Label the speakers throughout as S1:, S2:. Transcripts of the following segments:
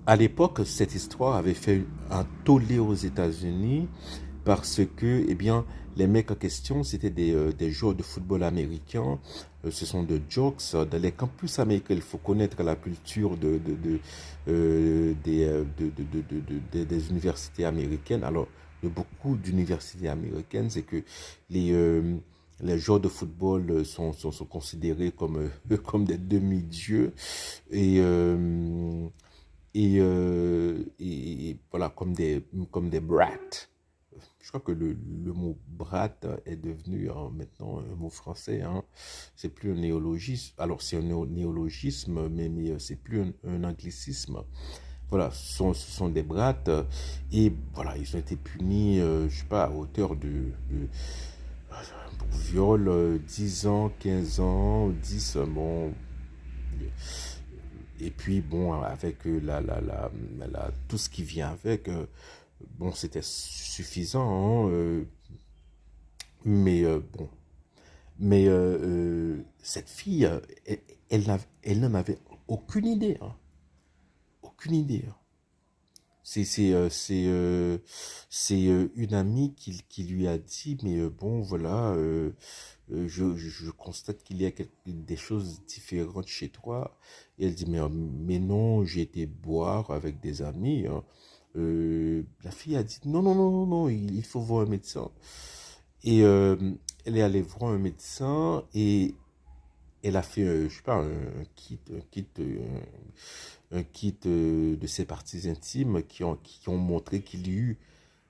S1: À l'époque, cette histoire avait fait un tollé aux États-Unis parce que, eh bien, les mecs en question, c'était des joueurs de football américains. Ce sont de jokes. Dans les campus américains, il faut connaître la culture des universités américaines. Alors, de beaucoup d'universités américaines, c'est que les, euh, les joueurs de football sont considérés comme, comme des demi-dieux. Et, euh, et voilà, comme des brats. Je crois que le mot brat est devenu maintenant un mot français. Hein. C'est plus un néologisme. Alors, c'est un néologisme, mais c'est plus un anglicisme. Voilà, ce sont des brats. Et voilà, ils ont été punis, je sais pas, à hauteur pour viol, 10 ans, 15 ans, 10 bon. Et puis, bon, avec tout ce qui vient avec, bon, c'était suffisant, hein, mais bon. Mais cette fille, elle n'en avait aucune idée, hein, aucune idée. Hein. C'est c'est euh, c'est euh, c'est une amie qui lui a dit, mais bon, voilà, je constate qu'il y a des choses différentes chez toi. Et elle dit, mais non, j'ai été boire avec des amis. Hein. La fille a dit, non, non, non, non, non, il faut voir un médecin. Et elle est allée voir un médecin et elle a fait, je sais pas, un kit de ses parties intimes qui ont montré qu'il y a eu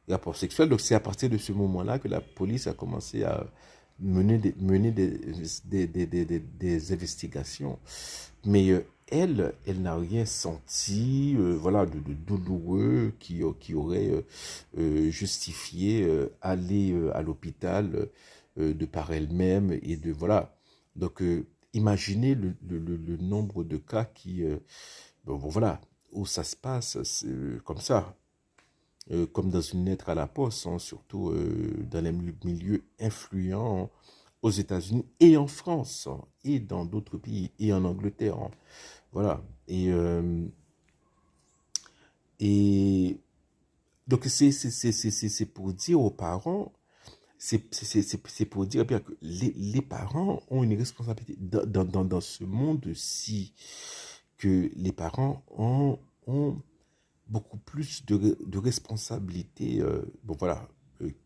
S1: rapport sexuel. Donc c'est à partir de ce moment-là que la police a commencé à mener des investigations. Mais elle n'a rien senti, voilà, de douloureux qui aurait justifié aller à l'hôpital de par elle-même et de voilà. Donc imaginez le nombre de cas bon, voilà, où ça se passe comme ça, comme dans une lettre à la poste, hein, surtout dans les milieux influents aux États-Unis et en France, hein, et dans d'autres pays, et en Angleterre. Hein. Voilà. Et donc, c'est pour dire aux parents, c'est pour dire bien que les parents ont une responsabilité dans ce monde-ci, que les parents ont beaucoup plus de responsabilités bon, voilà,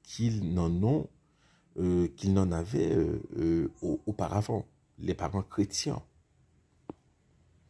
S1: qu'ils n'en avaient auparavant, les parents chrétiens.